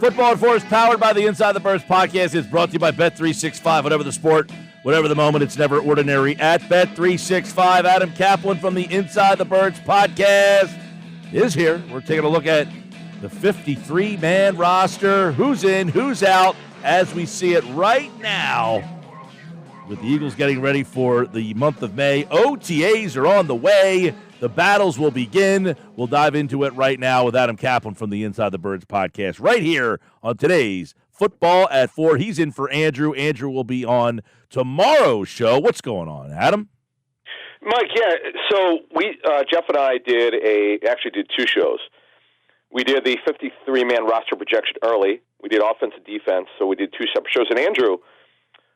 Football and Force, powered by the Inside the Birds podcast, is brought to you by Bet365. Whatever the sport, whatever the moment, it's never ordinary at Bet365. Adam Caplan from the Inside the Birds podcast is here. We're taking a look at the 53-man roster, who's in, who's out, as we see it right now. With the Eagles getting ready for the month of May, OTAs are on the way. The battles will begin. We'll dive into it right now with Adam Caplan from the Inside the Birds podcast right here on today's Football at 4. He's in for Andrew. Andrew will be on tomorrow's show. What's going on, Adam? Mike, yeah. So we, Jeff and I actually did two shows. We did the 53-man roster projection early. We did offense and defense, so we did two separate shows. And Andrew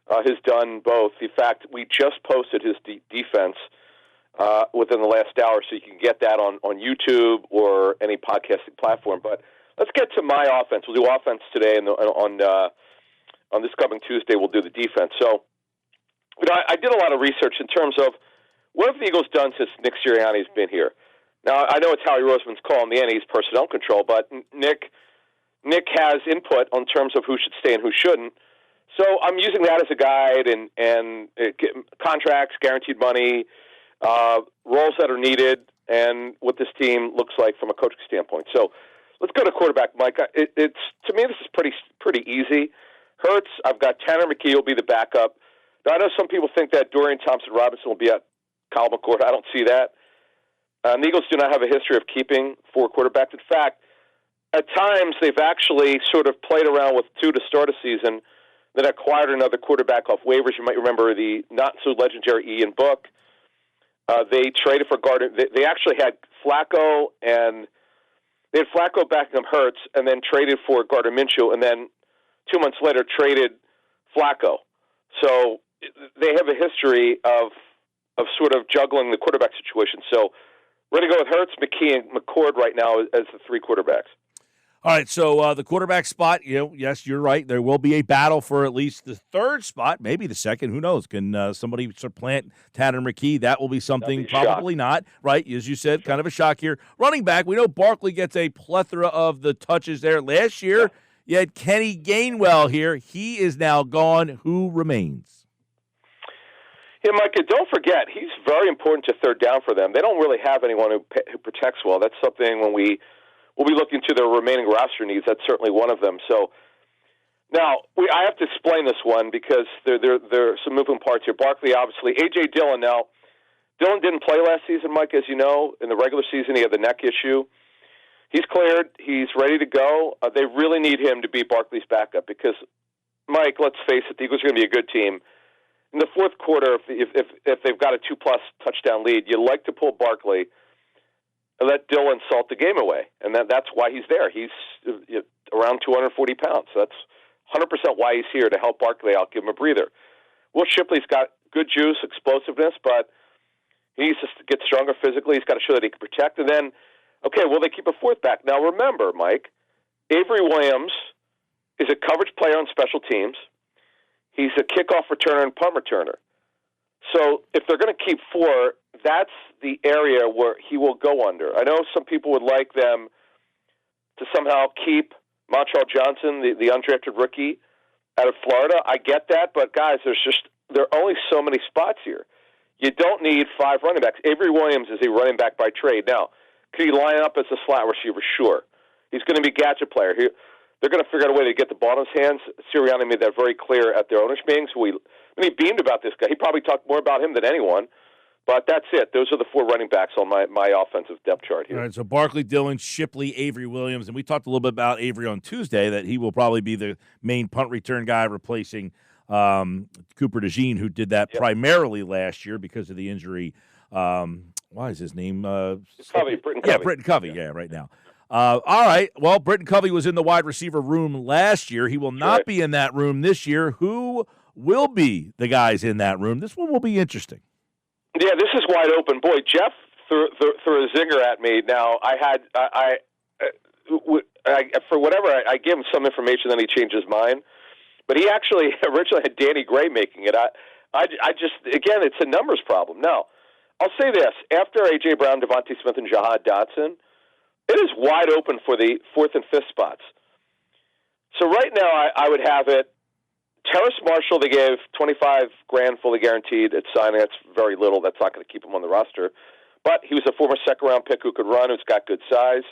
has done both. In fact, we just posted his defense within the last hour, so you can get that on YouTube or any podcasting platform. But let's get to my offense. We'll do offense today, and on this coming Tuesday, we'll do the defense. So, I did a lot of research in terms of what have the Eagles done since Nick Sirianni's been here. Now, I know it's Howie Roseman's call in the end; he's personnel control, but Nick has input on terms of who should stay and who shouldn't. So I'm using that as a guide and contracts, guaranteed money, roles that are needed, and what this team looks like from a coaching standpoint. So let's go to quarterback, Mike. It's to me, this is pretty easy. Hurts, I've got Tanner McKee will be the backup. Now, I know some people think that Dorian Thompson-Robinson will be at Kyle McCord. I don't see that. The Eagles do not have a history of keeping four quarterbacks. In fact, at times they've actually sort of played around with two to start a season, then acquired another quarterback off waivers. You might remember the not-so-legendary Ian Book. They traded for Gardner. They actually had Flacco, and they had Flacco backing up Hurts, and then traded for Gardner Minshew, and then 2 months later traded Flacco. So they have a history of sort of juggling the quarterback situation. So we're going to go with Hurts, McKee, and McCord right now as the three quarterbacks. All right, so the quarterback spot, yes, you're right. There will be a battle for at least the third spot, maybe the second. Who knows? Can somebody supplant Tanner McKee? That will be something, probably not, right? As you said, kind of a shock here. Running back, we know Barkley gets a plethora of the touches there. Last year, you had Kenny Gainwell here. He is now gone. Who remains? Yeah, Micah, don't forget, he's very important to third down for them. They don't really have anyone who protects well. That's something when we'll be looking to their remaining roster needs. That's certainly one of them. So now I have to explain this one because there are some moving parts here. Barkley, obviously. A.J. Dillon now. Dillon didn't play last season, Mike, as you know. In the regular season, he had the neck issue. He's cleared. He's ready to go. They really need him to be Barkley's backup because, Mike, let's face it, the Eagles are going to be a good team. In the fourth quarter, if they've got a 2+ touchdown lead, you like to pull Barkley and let Dillon salt the game away. And that's why he's there. He's around 240 pounds. So that's 100% why he's here, to help Barkley out, give him a breather. Will Shipley's got good juice, explosiveness, but he needs to get stronger physically. He's got to show that he can protect. And then, okay, will they keep a fourth back? Now, remember, Mike, Avery Williams is a coverage player on special teams. He's a kickoff returner and punt returner. So if they're going to keep four, that's the area where he will go under. I know some people would like them to somehow keep Montreal Johnson, the undrafted rookie, out of Florida. I get that, but guys, there are only so many spots here. You don't need 5 running backs. Avery Williams is a running back by trade. Now, could he line up as a slot receiver? Sure. He's going to be a gadget player. They're going to figure out a way to get the ball in his hands. Sirianni made that very clear at their owners' meetings. When he beamed about this guy, he probably talked more about him than anyone. But that's it. Those are the 4 running backs on my offensive depth chart here. All right, so Barkley, Dillon, Shipley, Avery Williams. And we talked a little bit about Avery on Tuesday, that he will probably be the main punt return guy replacing Cooper DeJean, who did that primarily last year because of the injury. Why is his name? Britton Covey. Yeah, Britton Covey. Yeah, right now. All right. Well, Britton Covey was in the wide receiver room last year. He will not be in that room this year. Who will be the guys in that room? This one will be interesting. Yeah, this is wide open. Boy, Jeff threw a zinger at me. Now, for whatever, I gave him some information, then he changed his mind. But he actually originally had Danny Gray making it. I just, again, it's a numbers problem. Now, I'll say this. After A.J. Brown, Devontae Smith, and Jahad Dotson, it is wide open for the 4th and 5th spots. So right now, I would have it. Terrace Marshall, they gave $25,000 fully guaranteed at signing. That's very little. That's not going to keep him on the roster. But he was a former second-round pick who could run, who's got good size.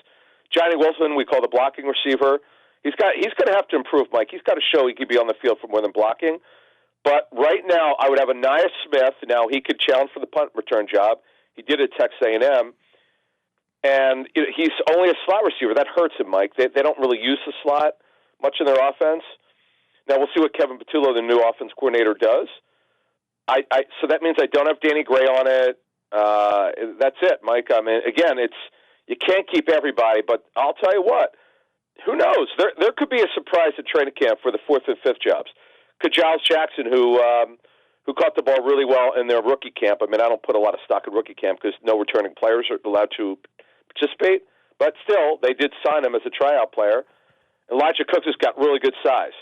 Johnny Wilson, we call the blocking receiver. He's going to have to improve, Mike. He's got to show he could be on the field for more than blocking. But right now, I would have Anais Smith. Now, he could challenge for the punt return job. He did at Texas A&M. And he's only a slot receiver. That hurts him, Mike. They don't really use the slot much in their offense. Now, we'll see what Kevin Patullo, the new offense coordinator, does. So that means I don't have Danny Gray on it. That's it, Mike. I mean, again, you can't keep everybody, but I'll tell you what. Who knows? There could be a surprise at training camp for the fourth and fifth jobs. Could Giles Jackson, who caught the ball really well in their rookie camp. I mean, I don't put a lot of stock in rookie camp because no returning players are allowed to participate. But still, they did sign him as a tryout player. Elijah Cooks has got really good size.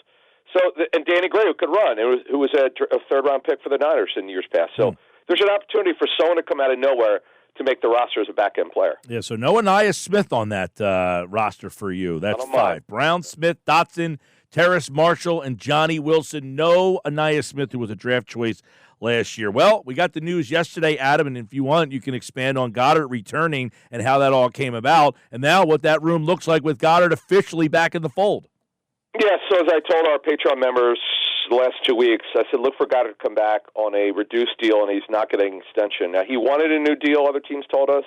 And Danny Gray, who could run, who was a third-round pick for the Niners in years past. So there's an opportunity for someone to come out of nowhere to make the roster as a back-end player. Yeah, so no Anais Smith on that roster for you. That's 5. Brown, Smith, Dotson, Terrace Marshall, and Johnny Wilson. No Anais Smith, who was a draft choice last year. Well, we got the news yesterday, Adam, and if you want, you can expand on Goddard returning and how that all came about, and now what that room looks like with Goddard officially back in the fold. Yeah, so as I told our Patreon members the last 2 weeks, I said, look for Goddard to come back on a reduced deal, and he's not getting an extension. Now, he wanted a new deal, other teams told us.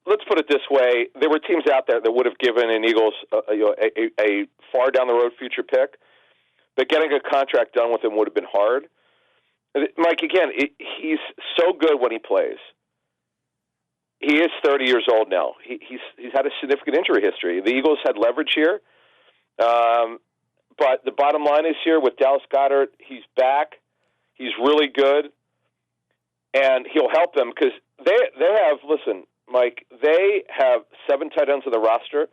Let's put it this way. There were teams out there that would have given an Eagles a far down the road future pick, but getting a contract done with him would have been hard. Mike, again, he's so good when he plays. He is 30 years old now. He's had a significant injury history. The Eagles had leverage here, but the bottom line is here with Dallas Goedert, he's back. He's really good, and he'll help them because they have, listen, Mike, they have 7 tight ends on the roster,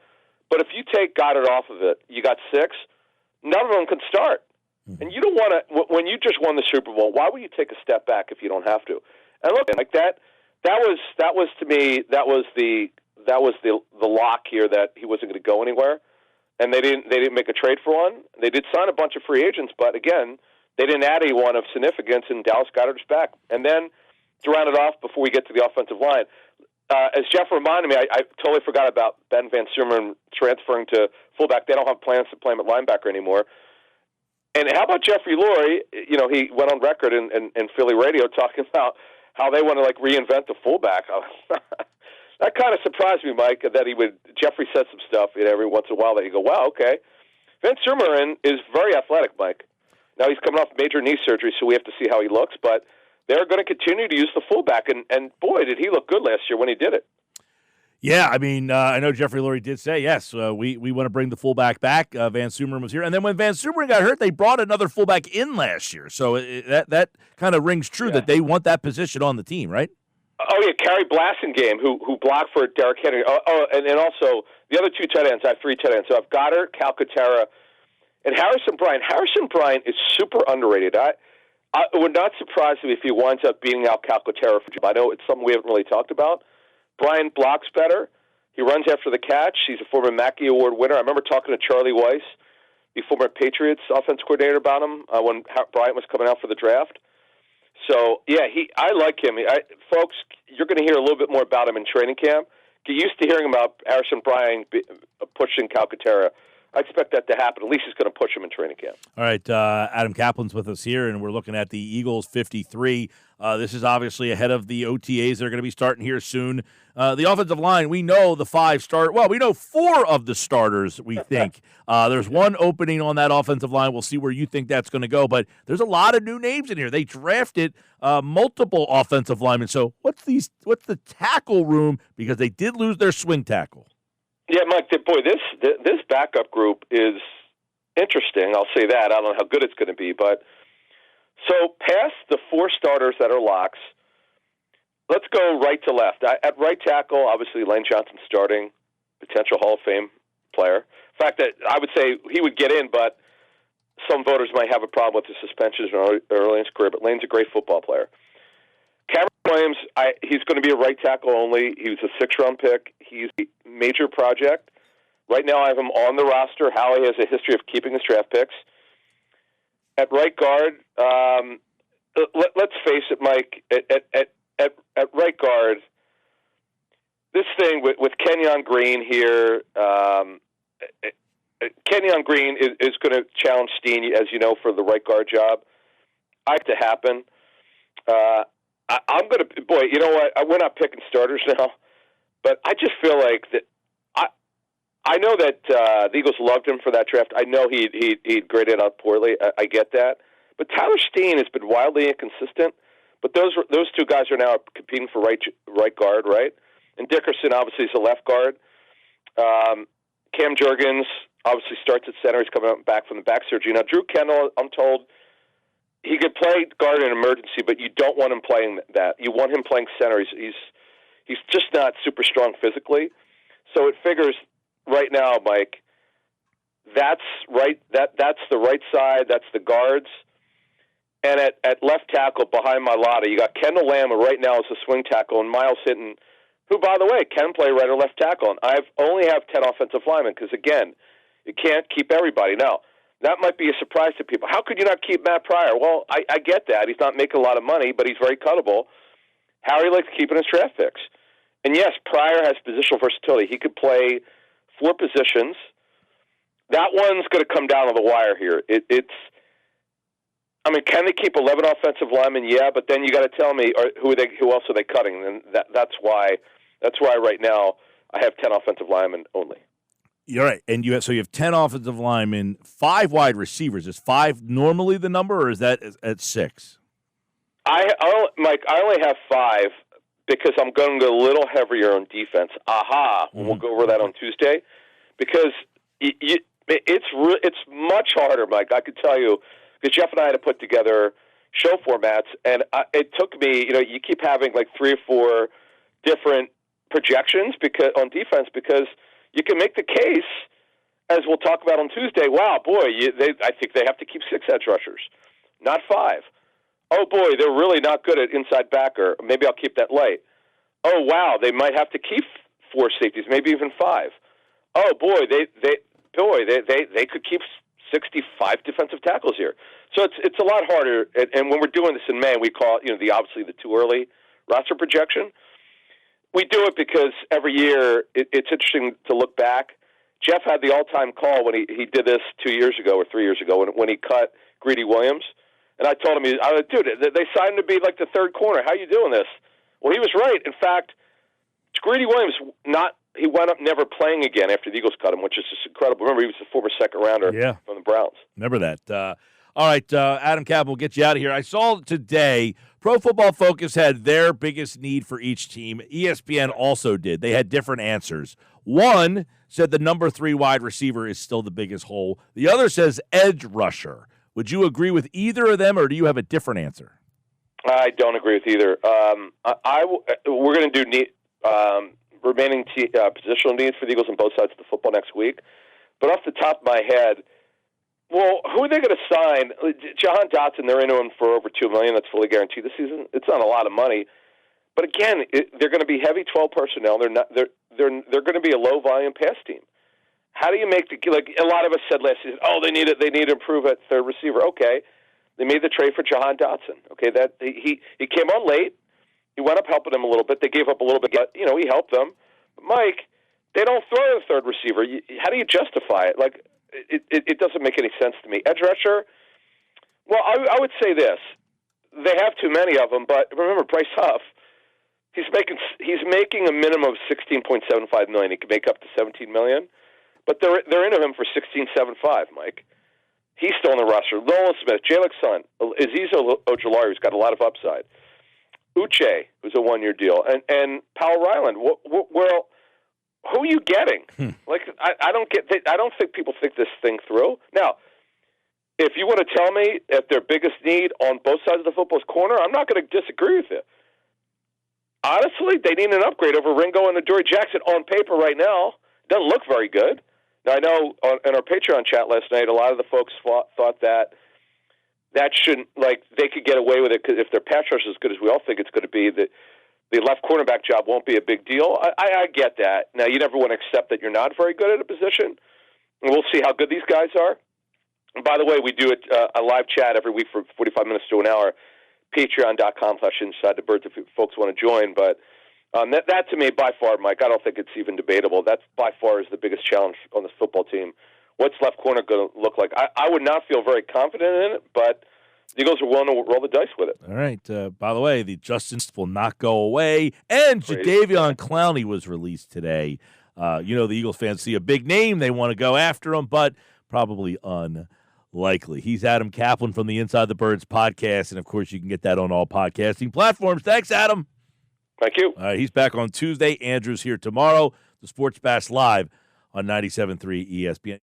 but if you take Goddard off of it, you got 6. None of them can start. And you don't want to, when you just won the Super Bowl, why would you take a step back if you don't have to? And look, like that was to me, that was the lock here that he wasn't going to go anywhere. And they didn't make a trade for one. They did sign a bunch of free agents, but again, they didn't add anyone of significance, and Dallas Goedert's back. And then to round it off before we get to the offensive line, as Jeff reminded me, I totally forgot about Ben Van Sumeren transferring to fullback. They don't have plans to play him at linebacker anymore. And how about Jeffrey Lurie? You know, he went on record in Philly radio talking about how they want to reinvent the fullback. That kind of surprised me, Mike, that Jeffrey said some stuff every once in a while that you go, wow, okay. Van Sumeren is very athletic, Mike. Now he's coming off major knee surgery, so we have to see how he looks, but they're going to continue to use the fullback, and boy, did he look good last year when he did it. Yeah, I mean, I know Jeffrey Lurie did say, yes, we want to bring the fullback back. Van Sumeren was here. And then when Van Sumeren got hurt, they brought another fullback in last year. So that kind of rings true that they want that position on the team, right? Oh, yeah, Kerry Blasingame, who blocked for Derrick Henry. And also the other 2 tight ends. I have 3 tight ends. So I have Goddard, Calcaterra, and Harrison Bryant. Harrison Bryant is super underrated. It would not surprise me if he winds up beating out Calcaterra for job. I know it's something we haven't really talked about. Brian blocks better. He runs after the catch. He's a former Mackey Award winner. I remember talking to Charlie Weiss, the former Patriots offense coordinator, about him when Bryant was coming out for the draft. So, yeah, I like him. Folks, you're going to hear a little bit more about him in training camp. Get used to hearing about Harrison Bryant pushing Calcaterra. I expect that to happen. At least he's going to push him in training camp. All right, Adam Caplan's with us here, and we're looking at the Eagles 53. This is obviously ahead of the OTAs that are going to be starting here soon. The offensive line, we know the 5 start. Well, we know 4 of the starters, we think. There's one opening on that offensive line. We'll see where you think that's going to go. But there's a lot of new names in here. They drafted multiple offensive linemen. So what's the tackle room? Because they did lose their swing tackle. Yeah, Mike, boy, this backup group is interesting. I'll say that. I don't know how good it's going to be. But so past the 4 starters that are locks, let's go right to left. At right tackle, obviously Lane Johnson starting, potential Hall of Fame player. In fact, that I would say he would get in, but some voters might have a problem with the suspensions early in his career. But Lane's a great football player. Cameron Williams, he's going to be a right tackle only. He was a 6th-round pick. He's a major project. Right now I have him on the roster. Howie has a history of keeping his draft picks. At right guard, let's face it, Mike, at right guard, this thing with Kenyon Green here, Kenyon Green is going to challenge Steen, as you know, for the right guard job. I have to happen. I'm going to, boy, you know what? We're not picking starters now, but I just feel like that. I know that the Eagles loved him for that draft. I know he'd graded out poorly. I get that, but Tyler Steen has been wildly inconsistent. But those two guys are now competing for right guard, right? And Dickerson obviously is a left guard. Cam Jurgens obviously starts at center. He's coming back from the back surgery. Now, Drew Kendall, I'm told, he could play guard in emergency, but you don't want him playing that. You want him playing center. He's just not super strong physically. So it figures right now, Mike, that's right. That's the right side. That's the guards. And at left tackle behind Mailata, you got Kendall Lamb, who right now is a swing tackle, and Miles Hinton, who, by the way, can play right or left tackle. And I only have 10 offensive linemen because, again, you can't keep everybody. Now, that might be a surprise to people. How could you not keep Matt Pryor? Well, I get that. He's not making a lot of money, but he's very cuttable. Harry likes keeping his draft picks. And, yes, Pryor has positional versatility. He could play 4 positions. That one's going to come down on the wire here. I mean, can they keep 11 offensive linemen? Yeah, but then you got to tell me who else are they cutting? And that's why right now I have 10 offensive linemen only. You're right, and you have 10 offensive linemen, 5 wide receivers. Is 5 normally the number, or is that at 6? Mike, I only have 5 because I'm going to go a little heavier on defense. We'll go over that on Tuesday because it's much harder, Mike. I could tell you. Because Jeff and I had to put together show formats, and it took me, you keep having like 3 or 4 different projections on defense because you can make the case, as we'll talk about on Tuesday, wow, boy, I think they have to keep 6 edge rushers, not 5. Oh, boy, they're really not good at inside backer. Maybe I'll keep that light. Oh, wow, they might have to keep 4 safeties, maybe even 5. Oh, boy, they could keep 65 defensive tackles here. So it's a lot harder. And when we're doing this in May, we call it, obviously the too early roster projection. We do it because every year it's interesting to look back. Jeff had the all-time call when he did this 2 years ago or 3 years ago when he cut Greedy Williams. And I told him, dude, they signed him to be like the third corner. How are you doing this? Well, he was right. In fact, Greedy Williams he wound up never playing again after the Eagles cut him, which is just incredible. Remember, he was a former second-rounder from the Browns. Remember that. All right, Adam Caplan, we'll get you out of here. I saw today Pro Football Focus had their biggest need for each team. ESPN also did. They had different answers. One said the number 3 wide receiver is still the biggest hole. The other says edge rusher. Would you agree with either of them, or do you have a different answer? I don't agree with either. We're going to do remaining positional needs for the Eagles on both sides of the football next week. But off the top of my head, well, who are they going to sign? Jahan Dotson, they're into him for over $2 million. That's fully guaranteed this season. It's not a lot of money. But again, they're going to be heavy 12 personnel. They're going to be a low volume pass team. How do you make like a lot of us said last season? Oh, they need to improve at third receiver. Okay, they made the trade for Jahan Dotson. Okay, that he came on late. He wound up helping them a little bit. They gave up a little bit, but he helped them. But Mike, they don't throw the third receiver. How do you justify it? Like it doesn't make any sense to me. Edge rusher. Well, I would say this: they have too many of them. But remember, Bryce Huff. He's making a minimum of $16.75 million. He could make up to $17 million, but they're into him for $16.75. Mike, he's still on the roster. Nolan Smith, Jalen Son, Azeez Ojulari, who's got a lot of upside. Uche, who's a 1-year deal, and Powell Ryland. Well, who are you getting? Like, I don't get. I don't think people think this thing through. Now, if you want to tell me if their biggest need on both sides of the football is corner, I'm not going to disagree with you. Honestly, they need an upgrade over Ringo and Adoree Jackson on paper right now. It doesn't look very good. Now, I know in our Patreon chat last night, a lot of the folks thought that shouldn't, like, they could get away with it because if their pass rush is as good as we all think it's going to be, that the left cornerback job won't be a big deal. I get that. Now, you never want to accept that you're not very good at a position, and we'll see how good these guys are. And by the way, we do a live chat every week for 45 minutes to an hour, patreon.com/InsideTheBirds if folks want to join. But that to me, by far, Mike, I don't think it's even debatable. That by far is the biggest challenge on this football team. What's left corner going to look like? I would not feel very confident in it, but the Eagles are willing to roll the dice with it. All right. By the way, the Justice will not go away, and Jadeveon Clowney was released today. The Eagles fans see a big name. They want to go after him, but probably unlikely. He's Adam Caplan from the Inside the Birds podcast, and, of course, you can get that on all podcasting platforms. Thanks, Adam. Thank you. All right, he's back on Tuesday. Andrew's here tomorrow. The Sports Bash Live on 97.3 ESPN.